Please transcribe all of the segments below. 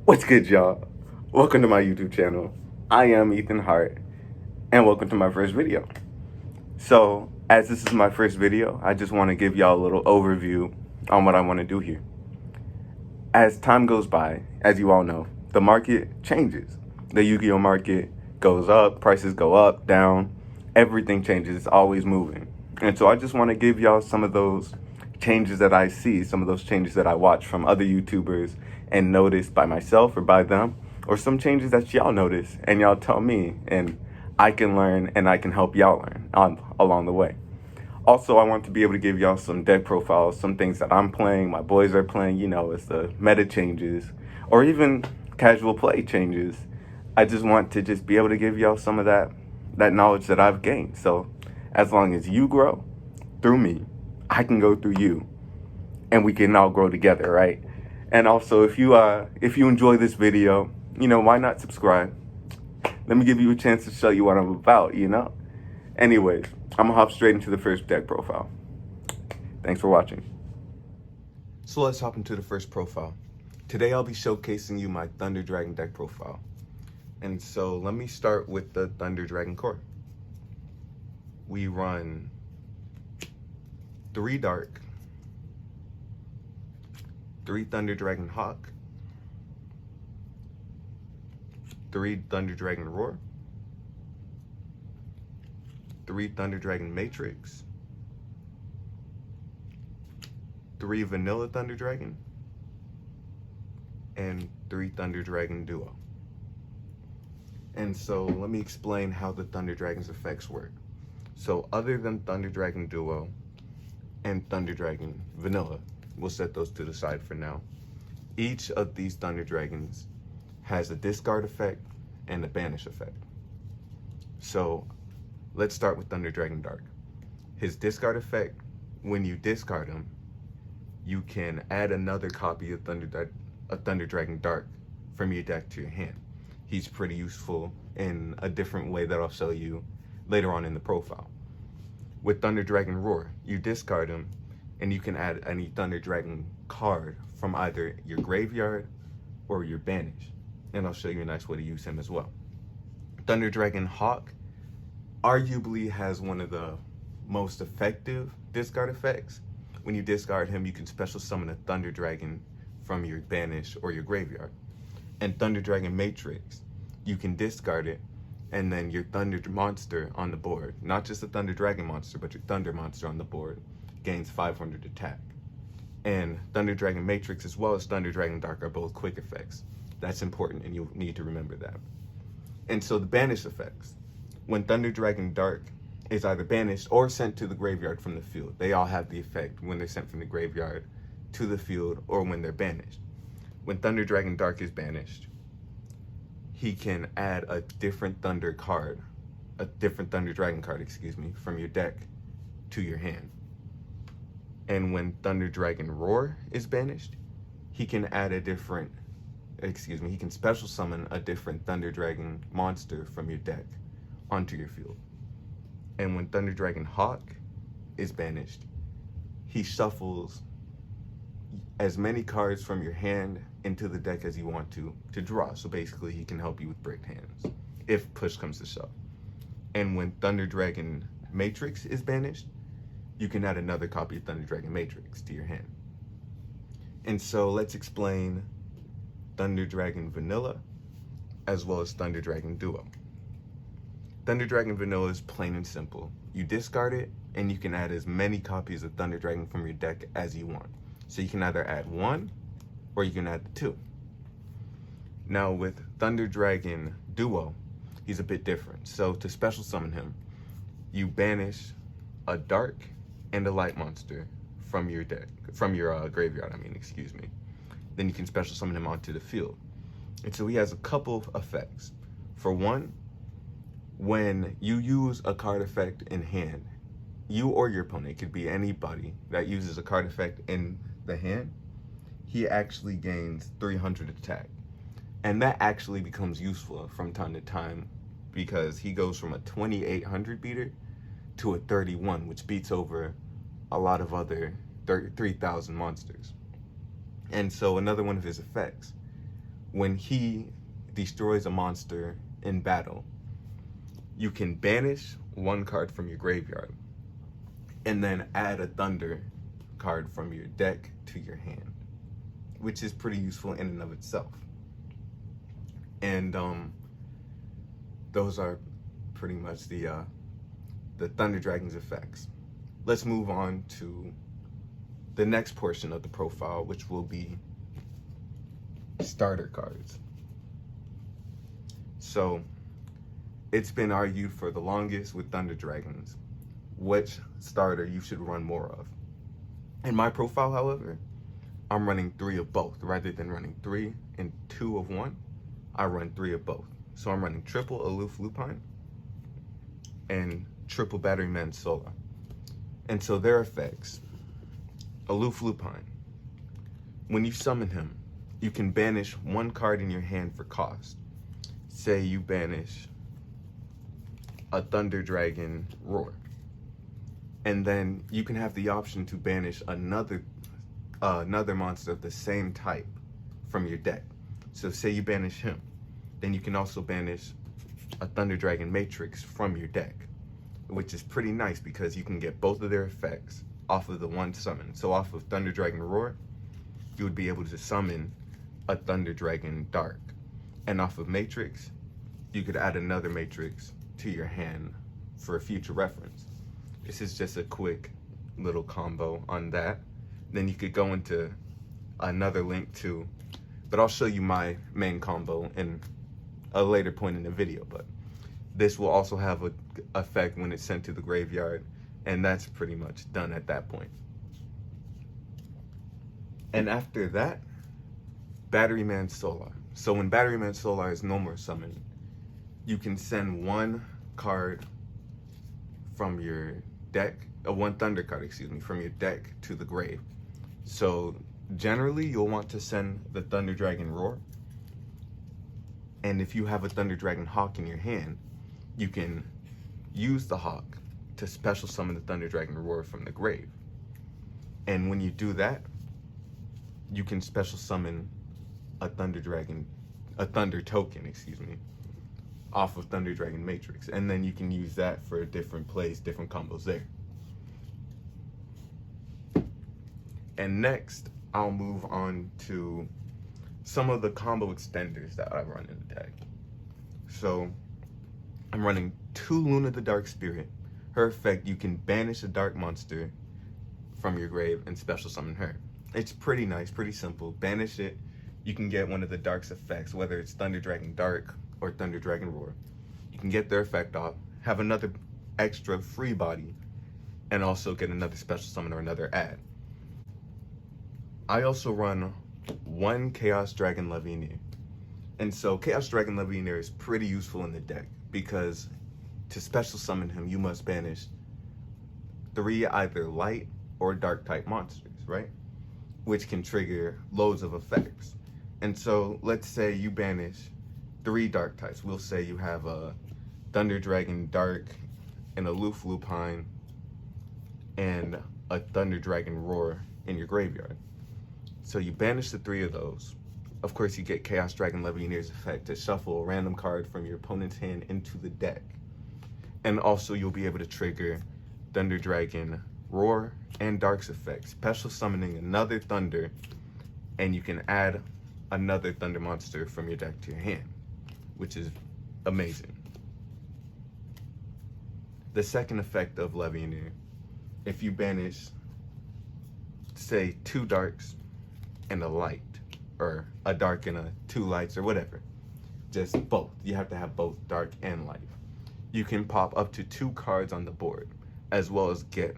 What's good, y'all? Welcome to my YouTube channel. I am Ethan Hart, and welcome to my first video. So, as this is my first video, I just want to give y'all a little overview on what I want to do here. As time goes by, as you all know, the market changes. The Yu-Gi-Oh market goes up, prices go up, down, everything changes, it's always moving. And so I just want to give y'all some of those changes that I see, some of those changes that I watch from other YouTubers and notice by myself or by them, or some changes that y'all notice and y'all tell me, and I can learn and I can help y'all learn along the way. Also, I want to be able to give y'all some deck profiles, some things that I'm playing, my boys are playing, as the meta changes, or even casual play changes. I just want to just be able to give y'all some of that knowledge that I've gained. So as long as you grow through me, I can go through you, and we can all grow together, right? And also, if you enjoy this video, why not subscribe? Let me give you a chance to show you what I'm about. Anyways, I'm gonna hop straight into the first deck profile. Thanks for watching. So let's hop into the first profile. Today I'll be showcasing you my Thunder Dragon deck profile. And so let me start with the Thunder Dragon core. We run 3 Dark, 3 Thunder Dragon Hawk, 3 Thunder Dragon Roar, 3 Thunder Dragon Matrix, 3 Vanilla Thunder Dragon, and 3 Thunder Dragon Duo. And so let me explain how the Thunder Dragon's effects work. So other than Thunder Dragon Duo and Thunder Dragon Vanilla, we'll set those to the side for now. Each of these Thunder Dragons has a discard effect and a banish effect. So let's start with Thunder Dragon Dark. His discard effect, when you discard him, you can add another copy of Thunder Dragon Dark from your deck to your hand. He's pretty useful in a different way that I'll show you later on in the profile. With Thunder Dragon Roar, you discard him, and you can add any Thunder Dragon card from either your graveyard or your banish. And I'll show you a nice way to use him as well. Thunder Dragon Hawk arguably has one of the most effective discard effects. When you discard him, you can special summon a Thunder Dragon from your banish or your graveyard. And Thunder Dragon Matrix, you can discard it, and then your Thunder monster on the board, not just the Thunder Dragon monster, but your Thunder monster on the board, gains 500 attack. And Thunder Dragon Matrix as well as Thunder Dragon Dark are both quick effects. That's important, and you'll need to remember that. And so the banish effects. When Thunder Dragon Dark is either banished or sent to the graveyard from the field, they all have the effect when they're sent from the graveyard to the field or when they're banished. When Thunder Dragon Dark is banished, he can add a different Thunder Dragon card, from your deck to your hand. And when Thunder Dragon Roar is banished, he can add he can special summon a different Thunder Dragon monster from your deck onto your field. And when Thunder Dragon Hawk is banished, he shuffles as many cards from your hand into the deck as you want to draw. So basically he can help you with bricked hands if push comes to shove. And when Thunder Dragon Matrix is banished, you can add another copy of Thunder Dragon Matrix to your hand. And so let's explain Thunder Dragon Vanilla as well as Thunder Dragon Duo. Thunder Dragon Vanilla is plain and simple. You discard it, and you can add as many copies of Thunder Dragon from your deck as you want. So you can either add 1, or you can add 2. Now with Thunder Dragon Duo, he's a bit different. So to special summon him, you banish a dark and a light monster from your deck, from your graveyard, Then you can special summon him onto the field. And so he has a couple of effects. For one, when you use a card effect in hand, you or your opponent, it could be anybody that uses a card effect in the hand, he actually gains 300 attack. And that actually becomes useful from time to time because he goes from a 2800 beater to a 31, which beats over a lot of other 3,000 monsters. And so another one of his effects, when he destroys a monster in battle, you can banish one card from your graveyard and then add a thunder card from your deck to your hand, which is pretty useful in and of itself. And those are pretty much the Thunder Dragon's effects. Let's move on to the next portion of the profile, which will be starter cards. So it's been argued for the longest with Thunder Dragons which starter you should run more of. In my profile, however, I'm running 3 of both. Rather than running 3 and 2 of one, I run 3 of both. So I'm running triple Aloof Lupine and triple Batteryman Solar. And so their effects: Aloof Lupine. When you summon him, you can banish one card in your hand for cost. Say you banish a Thunder Dragon Roar. And then you can have the option to banish another monster of the same type from your deck. So say you banish him, then you can also banish a Thunder Dragon Matrix from your deck, which is pretty nice because you can get both of their effects off of the one summon. So off of Thunder Dragon Roar, you would be able to summon a Thunder Dragon Dark. And off of Matrix, you could add another Matrix to your hand for a future reference. This is just a quick little combo on that. Then you could go into another link too, but I'll show you my main combo in a later point in the video. But this will also have an effect when it's sent to the graveyard, and that's pretty much done at that point. And after that, Batteryman Solar. So when Batteryman Solar is no more summoned, you can send one card from your deck, one thunder card, from your deck to the grave. So generally you'll want to send the Thunder Dragon Roar. And if you have a Thunder Dragon Hawk in your hand, you can use the Hawk to special summon the Thunder Dragon Roar from the grave. And when you do that, you can special summon a Thunder token, off of Thunder Dragon Matrix. And then you can use that for different plays, different combos there. And next, I'll move on to some of the combo extenders that I run in the deck. So I'm running 2 Luna the Dark Spirit. Her effect, you can banish a dark monster from your grave and special summon her. It's pretty nice, pretty simple. Banish it, you can get one of the Dark's effects, whether it's Thunder Dragon Dark or Thunder Dragon Roar. You can get their effect off, have another extra free body, and also get another special summon or another add. I also run 1 Chaos Dragon Levianeer. And so Chaos Dragon Levianeer is pretty useful in the deck because to special summon him, you must banish 3 either light or dark type monsters, right? Which can trigger loads of effects. And so let's say you banish 3 dark types. We'll say you have a Thunder Dragon Dark, an Aloof Lupine, and a Thunder Dragon Roar in your graveyard. So you banish the 3 of those. Of course, you get Chaos Dragon Levianeer's effect to shuffle a random card from your opponent's hand into the deck. And also you'll be able to trigger Thunder Dragon Roar and Dark's effect, special summoning another Thunder, and you can add another Thunder monster from your deck to your hand, which is amazing. The second effect of Levianeer, if you banish, say, 2 darks and a light, or a dark and 2 lights, or whatever, just both. You have to have both dark and light. You can pop up to 2 cards on the board, as well as get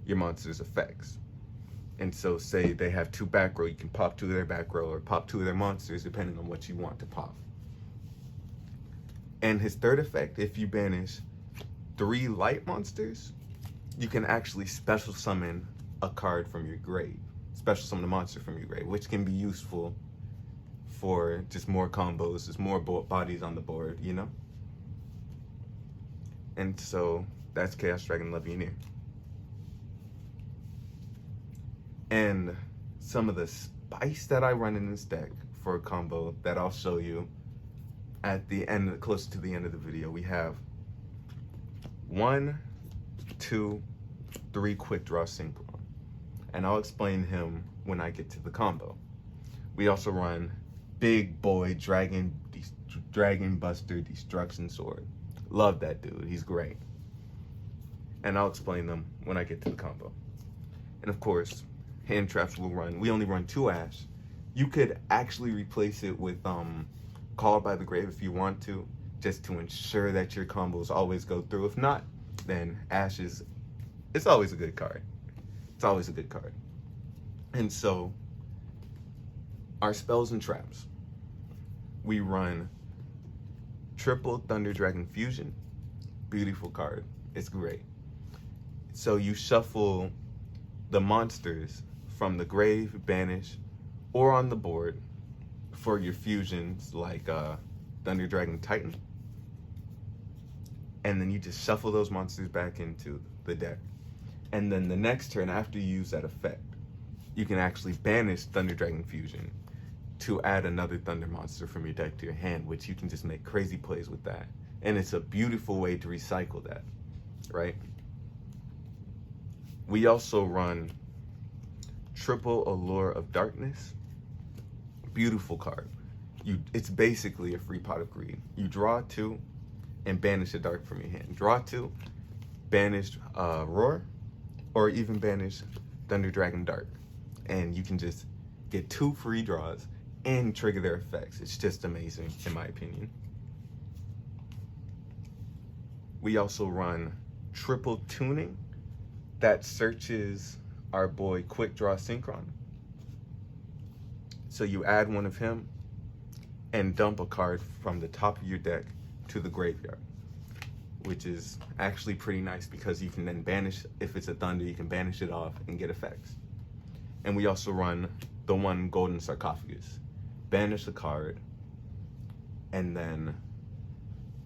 your monster's effects. And so say they have 2 back row, you can pop 2 of their back row or pop 2 of their monsters depending on what you want to pop. And his third effect, if you banish 3 light monsters, you can actually special summon a card from your grave. Special summon a monster from your grave, which can be useful for just more combos, just more bodies on the board, you know? And so that's Chaos Dragon Levianeer. And some of the spice that I run in this deck for a combo that I'll show you at the end, close to the end of the video. We have 1, 2, 3 quick draw synchron, and I'll explain him when I get to the combo. We also run Big Boy Dragon Buster Destruction Sword. Love that dude, he's great. And I'll explain them when I get to the combo. And of course, hand traps will run. We only run 2 Ash. You could actually replace it with Called by the Grave if you want to, just to ensure that your combos always go through. If not, then Ash it's always a good card. It's always a good card. And so, our spells and traps. We run triple Thunder Dragon Fusion. Beautiful card. It's great. So you shuffle the monsters from the grave, banish, or on the board for your fusions like Thunder Dragon Titan. And then you just shuffle those monsters back into the deck. And then the next turn, after you use that effect, you can actually banish Thunder Dragon Fusion to add another Thunder monster from your deck to your hand, which you can just make crazy plays with that. And it's a beautiful way to recycle that, right? We also run triple Allure of Darkness. Beautiful card. It's basically a free pot of greed. You draw 2 and banish a dark from your hand. Draw 2, banish Roar, or even banish Thunder Dragon Dark. And you can just get 2 free draws and trigger their effects. It's just amazing, in my opinion. We also run triple Tuning that searches our boy Quick Draw Synchron. So you add one of him and dump a card from the top of your deck to the graveyard, which is actually pretty nice because you can then banish, if it's a Thunder, you can banish it off and get effects. And we also run the 1 Golden Sarcophagus. Banish the card, and then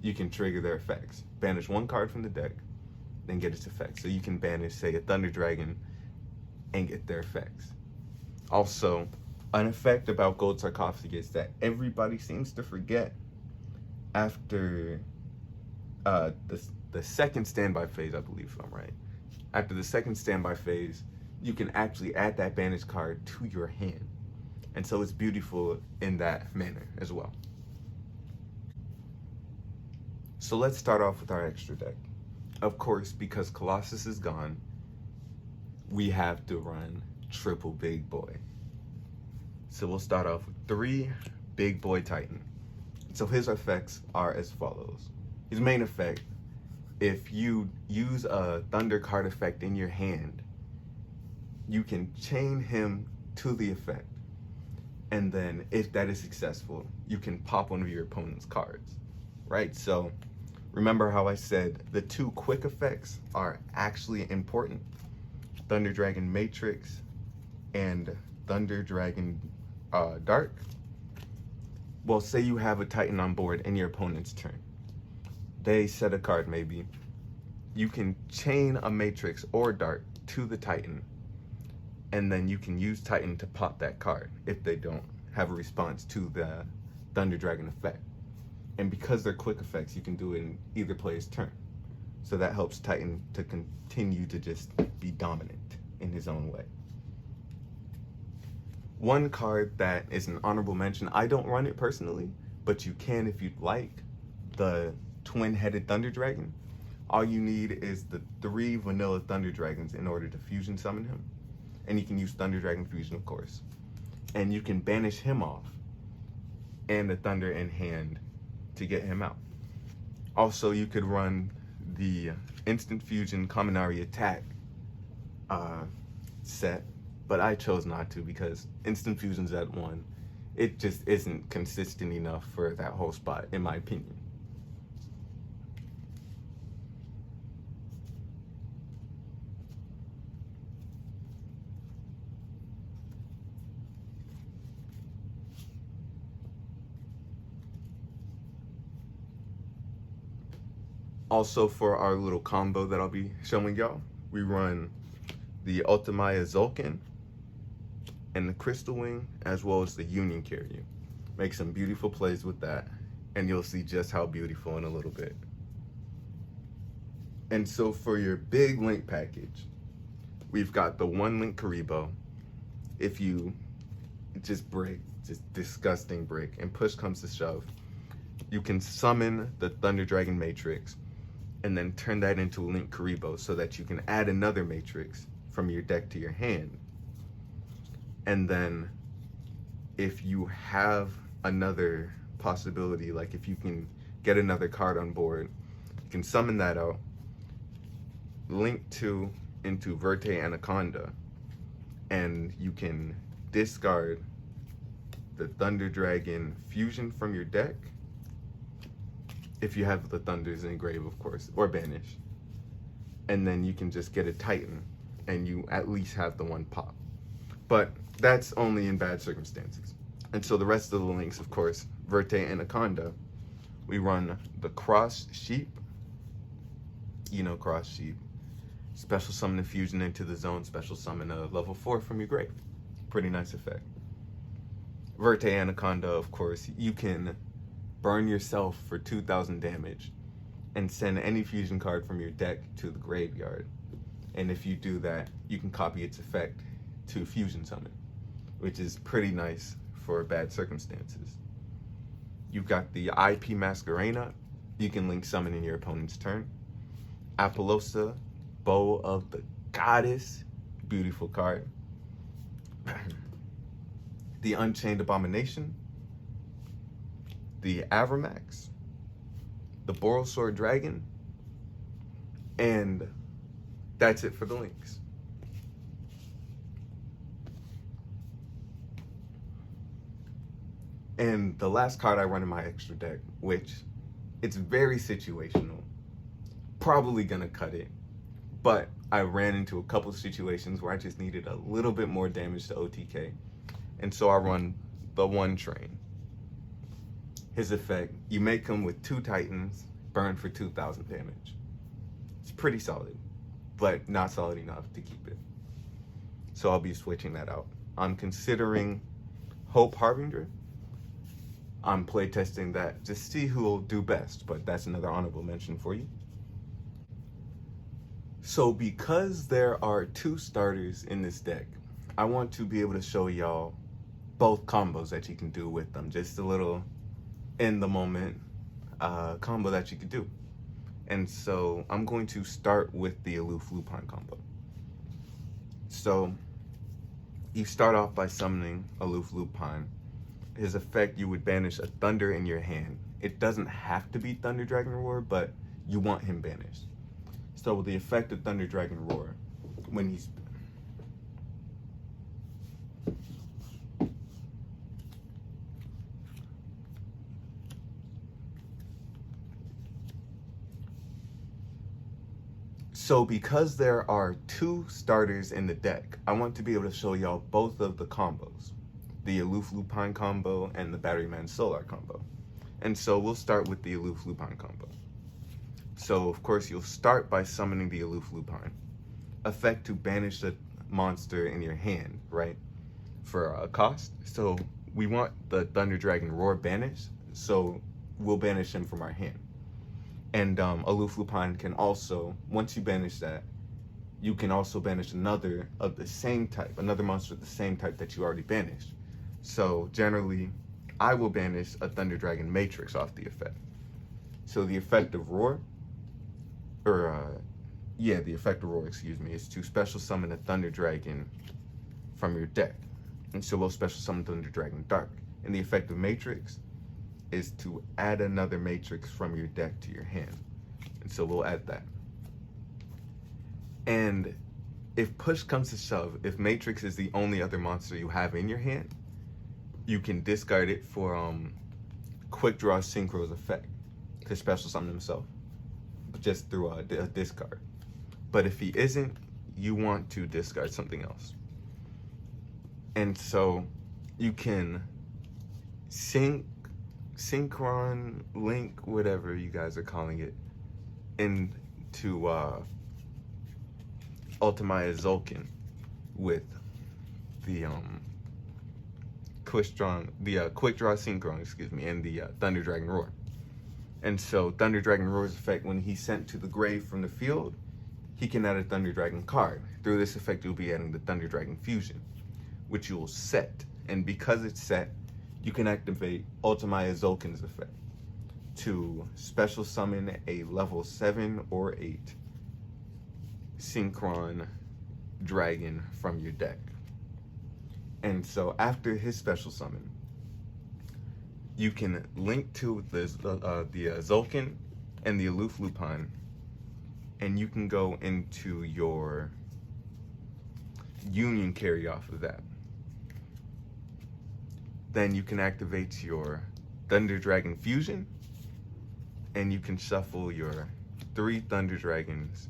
you can trigger their effects. Banish 1 card from the deck, then get its effects. So you can banish, say, a Thunder Dragon and get their effects. Also, an effect about Gold Sarcophagus that everybody seems to forget after the second standby phase, I believe, if I'm right. After the second standby phase, you can actually add that banished card to your hand. And so it's beautiful in that manner as well. So let's start off with our extra deck. Of course, because Colossus is gone, we have to run triple Big Boy. So we'll start off with 3 Big Boy Titan. So his effects are as follows. His main effect, if you use a Thunder card effect in your hand, you can chain him to the effect. And then if that is successful, you can pop one of your opponent's cards, right? So remember how I said the 2 quick effects are actually important. Thunder Dragon Matrix and Thunder Dragon Dark. Well, say you have a Titan on board in your opponent's turn. They set a card maybe. You can chain a Matrix or Dark to the Titan, and then you can use Titan to pop that card if they don't have a response to the Thunder Dragon effect. And because they're quick effects, you can do it in either player's turn. So that helps Titan to continue to just be dominant in his own way. One card that is an honorable mention, I don't run it personally, but you can if you'd like, the Twin-Headed Thunder Dragon. All you need is the 3 vanilla Thunder Dragons in order to fusion summon him. And you can use Thunder Dragon Fusion, of course. And you can banish him off and the Thunder in hand to get him out. Also, you could run the Instant Fusion Kaminari Attack set, but I chose not to because Instant Fusion's at 1. It just isn't consistent enough for that whole spot, in my opinion. Also, for our little combo that I'll be showing y'all, we run the Ultimaya Zulkin and the Crystal Wing, as well as the Union Carrier. make some beautiful plays with that, and you'll see just how beautiful in a little bit. And so for your big link package, we've got the 1 link Kuriboh. If you just break, just disgusting break, and push comes to shove, you can summon the Thunder Dragon Matrix and then turn that into a link Kuriboh so that you can add another Matrix from your deck to your hand. And then if you have another possibility, like if you can get another card on board, you can summon that out, link 2 into Verte Anaconda, and you can discard the Thunder Dragon Fusion from your deck, if you have the Thunders engrave, of course, or banish. And then you can just get a Titan, and you at least have the 1 pop. But that's only in bad circumstances. And so the rest of the links, of course, Verte Anaconda, we run the Cross Sheep. You know, Cross Sheep. Special summon a fusion into the zone, special summon a level 4 from your grave. Pretty nice effect. Verte Anaconda, of course, you can burn yourself for 2,000 damage and send any fusion card from your deck to the graveyard. And if you do that, you can copy its effect to fusion summon, which is pretty nice for bad circumstances. You've got the IP Masquerena. You can link summon in your opponent's turn. Apollousa, Bow of the Goddess, beautiful card. The Unchained Abomination, the Avramax, the Borrelsword Dragon, and that's it for the links. And the last card I run in my extra deck, which it's very situational, probably gonna cut it, but I ran into a couple of situations where I just needed a little bit more damage to OTK, and so I run the 1 Train. His effect, you make him with 2 Titans, burn for 2,000 damage. It's pretty solid, but not solid enough to keep it. So I'll be switching that out. I'm considering Hope Harbinger. I'm playtesting that to see who will do best, but that's another honorable mention for you. So because there are 2 starters in this deck, I want to be able to show y'all both combos that you can do with them. Just a little in the moment combo that you could do. And so I'm going to start with the Aloof Lupine combo. So you start off by summoning Aloof Lupine. His effect, you would banish a Thunder in your hand. It doesn't have to be Thunder Dragon Roar, but you want him banished. So with the effect of Thunder Dragon Roar, when he's So because there are 2 starters in the deck, I want to be able to show y'all both of the combos, the Aloof Lupine combo and the Batteryman Solar combo. And so we'll start with the Aloof Lupine combo. So of course you'll start by summoning the Aloof Lupine. Effect to banish the monster in your hand, right? For a cost. So we want the Thunder Dragon Roar banished, so we'll banish him from our hand. And Aloof Lupine can also, once you banish that, you can also banish another of the same type, another monster of the same type that you already banished. So generally, I will banish a Thunder Dragon Matrix off the effect. So the effect of Roar, the effect of Roar, excuse me, is to special summon a Thunder Dragon from your deck. And so we'll special summon Thunder Dragon Dark. And the effect of Matrix is to add another Matrix from your deck to your hand. And so we'll add that. And if push comes to shove, if Matrix is the only other monster you have in your hand, you can discard it for Quick Draw Synchro's effect to special summon himself, but just through a discard. But if he isn't, you want to discard something else. And so you can synchron, link, whatever you guys are calling it, into Ultimaya Zulkin with the Quick Draw Synchron, and the Thunder Dragon Roar. And so Thunder Dragon Roar's effect, when he's sent to the grave from the field, he can add a Thunder Dragon card. Through this effect, you'll be adding the Thunder Dragon Fusion, which you will set. And because it's set, you can activate Ultimaya Zulkin's effect to special summon a level 7 or 8 Synchron Dragon from your deck. And so after his special summon, you can link to the Zulkin and the Aloof Lupin, and you can go into your Union Carry off of that. Then you can activate your Thunder Dragon Fusion, and you can shuffle your 3 Thunder Dragons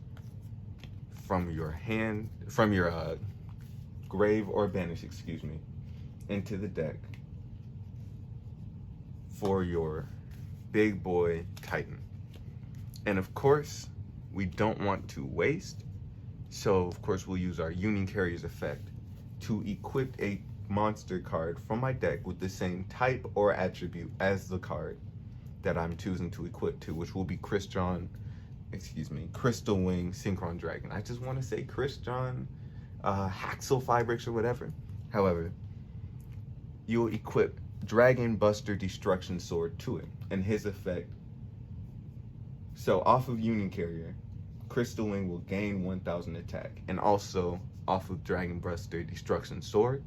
from your hand, from your grave or banish, into the deck for your big boy Titan. And of course, we don't want to waste, so of course we'll use our Union Carrier's effect to equip a monster card from my deck with the same type or attribute as the card that I'm choosing to equip to, which will be Crystal Wing Synchron Dragon. I just want to say Crystron Haxel Fibrix or whatever. However, you'll equip Dragon Buster Destruction Sword to it, and his effect. So off of Union Carrier, Crystal Wing will gain 1000 attack, and also off of Dragon Buster Destruction Sword,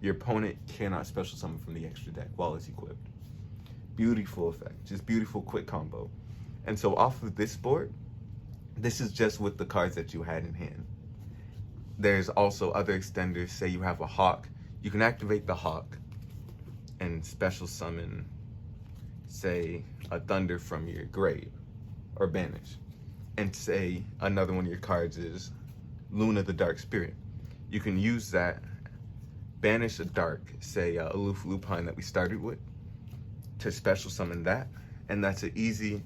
your opponent cannot special summon from the extra deck while it's equipped. Beautiful effect, just beautiful quick combo. And so off of this board, this is just with the cards that you had in hand. There's also other extenders. Say you have a Hawk, you can activate the Hawk and special summon, say, a Thunder from your grave or banish. And say another one of your cards is Luna the Dark Spirit. You can use that, banish a dark, say Aloof Lupin that we started with, to special summon that, and that's an easy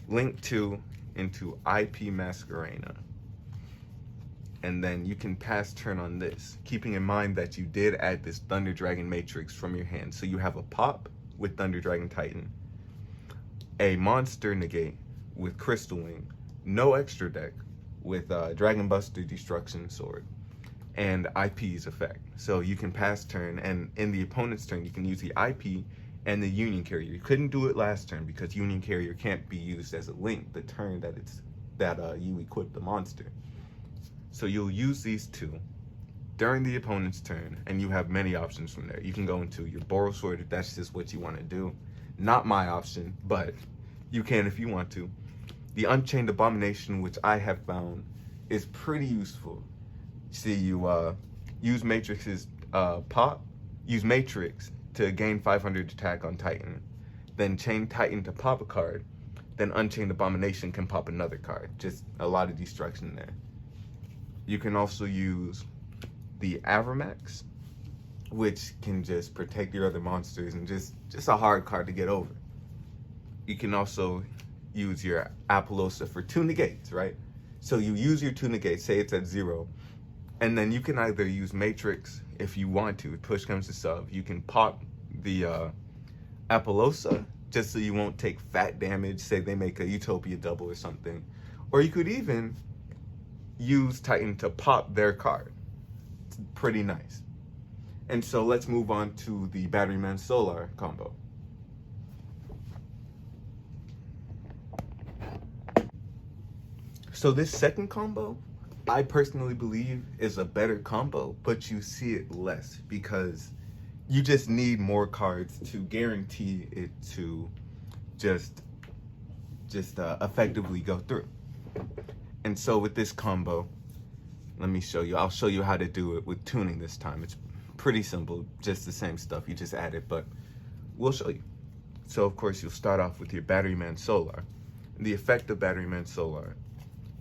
link to into IP Masquerena. And then you can pass turn on this, keeping in mind that you did add this Thunder Dragon Matrix from your hand. So you have a pop with Thunder Dragon Titan, a monster negate with Crystal Wing, no extra deck with Dragon Buster Destruction Sword, and IP's effect. So you can pass turn, and in the opponent's turn, you can use the IP and the Union Carrier. You couldn't do it last turn because Union Carrier can't be used as a link the turn that you equip the monster. So you'll use these two during the opponent's turn, and you have many options from there. You can go into your Boros Sword if that's just what you want to do. Not my option, but you can if you want to. The Unchained Abomination, which I have found is pretty useful. See, you use Matrix's use Matrix to gain 500 attack on Titan, then chain Titan to pop a card, then Unchained Abomination can pop another card. Just a lot of destruction there. You can also use the Avramax, which can just protect your other monsters and just a hard card to get over. You can also use your Apollousa for 2 negates, right? So you use your 2 negates, say it's at 0, and then you can either use Matrix if you want to. If push comes to shove, you can pop the Apollousa just so you won't take fat damage. Say they make a Utopia double or something. Or you could even use Titan to pop their card. It's pretty nice. And so let's move on to the Batteryman Solar combo. So this second combo, I personally believe is a better combo, but you see it less because you just need more cards to guarantee it to just effectively go through. And so with this combo, let me show you. I'll show you how to do it with tuning this time. It's pretty simple, just the same stuff. You just add it, but we'll show you. So of course, you'll start off with your Batteryman Solar. And the effect of Batteryman Solar,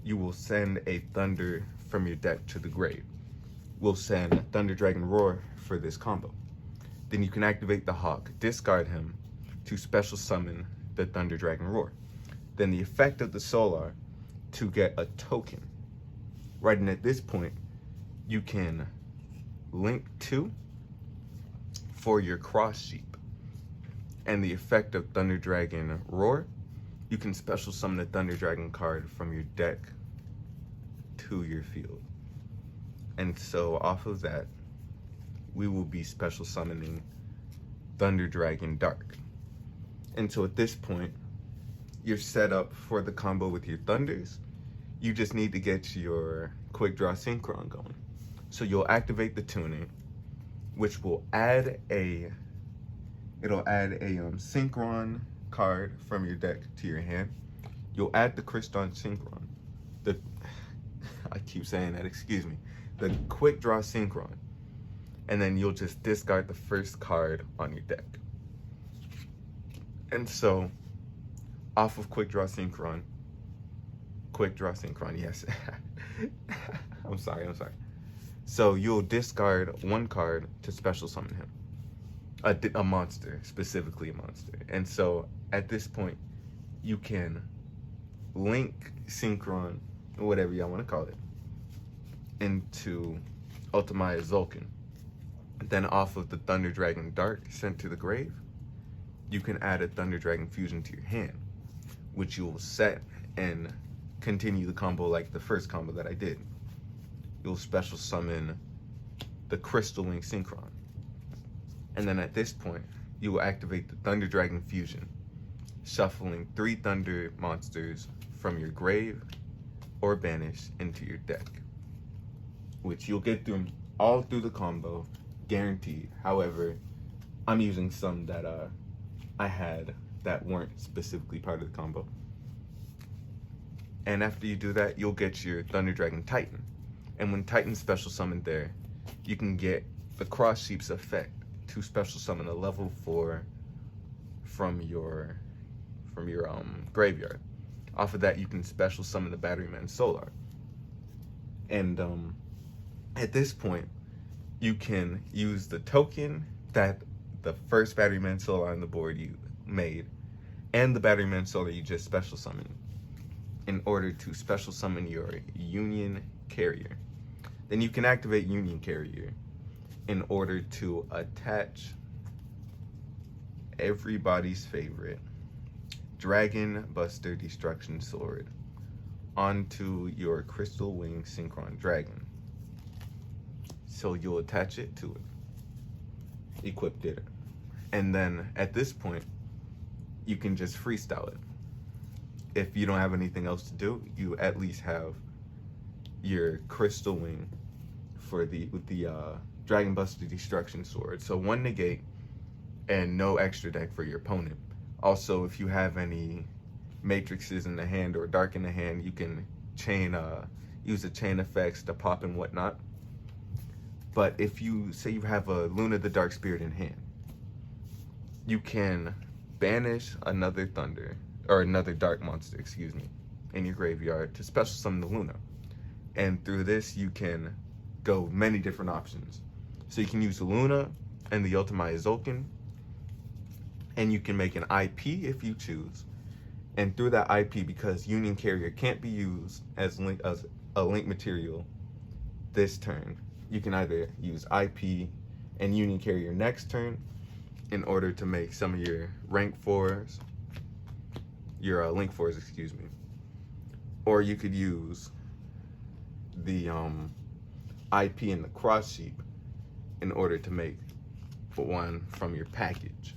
you will send a Thunder from your deck to the grave. We'll send Thunder Dragon Roar for this combo. Then you can activate the Hawk, discard him to special summon the Thunder Dragon Roar. Then the effect of the Solar, to get a token. Right, and at this point, you can link to for your Cross Sheep. And the effect of Thunder Dragon Roar, you can special summon a Thunder Dragon card from your deck to your field. And so off of that, we will be special summoning Thunder Dragon Dark. And so at this point, you're set up for the combo with your Thunders. You just need to get your Quick Draw Synchron going. So you'll activate the tuning, which will add a Synchron card from your deck to your hand. You'll add the Kriston Synchron. I keep saying that, excuse me. The Quick Draw Synchron. And then you'll just discard the first card on your deck. And so, off of Quick Draw Synchron, yes. I'm sorry. So you'll discard one card to special summon him. A monster, specifically a monster. And so, at this point, you can link Synchron, or whatever y'all want to call it, into Ultimaya Zulkin. Then off of the Thunder Dragon Dark sent to the grave, you can add a Thunder Dragon Fusion to your hand, which you will set and continue the combo like the first combo that I did. You'll special summon the Crystal Link Synchron. And then at this point, you will activate the Thunder Dragon Fusion, shuffling 3 Thunder monsters from your grave or banish into your deck, which you'll get through all through the combo, guaranteed. However, I'm using some that I had that weren't specifically part of the combo. And after you do that, you'll get your Thunder Dragon Titan. And when Titan's special summoned there, you can get the Cross Sheep's effect to special summon a level 4 from your graveyard. Off of that, you can special summon the Batteryman Solar. And at this point, you can use the token that the first Batteryman Solar on the board you made and the Batteryman Solar you just special summoned in order to special summon your Union Carrier. Then you can activate Union Carrier in order to attach everybody's favorite Dragon Buster Destruction Sword onto your Crystal Wing Synchron Dragon. So you'll attach it to it, equip it, and then at this point, you can just freestyle it. If you don't have anything else to do, you at least have your Crystal Wing with the Dragon Buster Destruction Sword. So 1 negate and no extra deck for your opponent. Also, if you have any matrices in the hand or dark in the hand, you can use the chain effects to pop and whatnot. But if you say you have a Luna the Dark Spirit in hand, you can banish another dark monster, in your graveyard to special summon the Luna. And through this, you can go many different options. So you can use the Luna and the Ultimaya Zulkin, and you can make an IP if you choose. And through that IP, because Union Carrier can't be used as a link material this turn, you can either use IP and Union Carrier next turn in order to make some of your rank 4s, your link 4s, or you could use the IP and the Cross Sheep in order to make one from your package.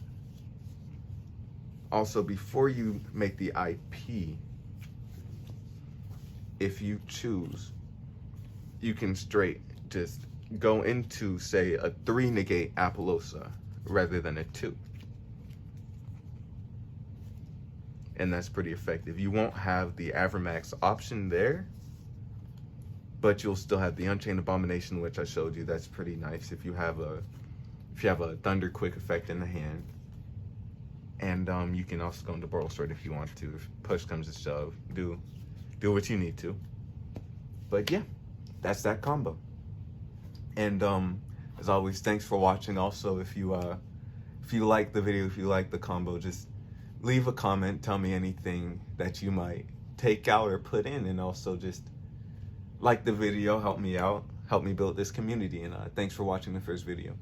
Also, before you make the IP, if you choose, you can straight just go into, say, a 3 negate Apollousa rather than a 2. And that's pretty effective. You won't have the Avramax option there, but you'll still have the Unchained Abomination, which I showed you. That's pretty nice if you have a Thunder Quick effect in the hand. And you can also go into Boral Sword if you want to. If push comes to shove, do what you need to. But yeah, that's that combo. And as always, thanks for watching. Also, if you like the video, if you like the combo, just leave a comment. Tell me anything that you might take out or put in, and also just like the video, help me out, help me build this community. And thanks for watching the first video.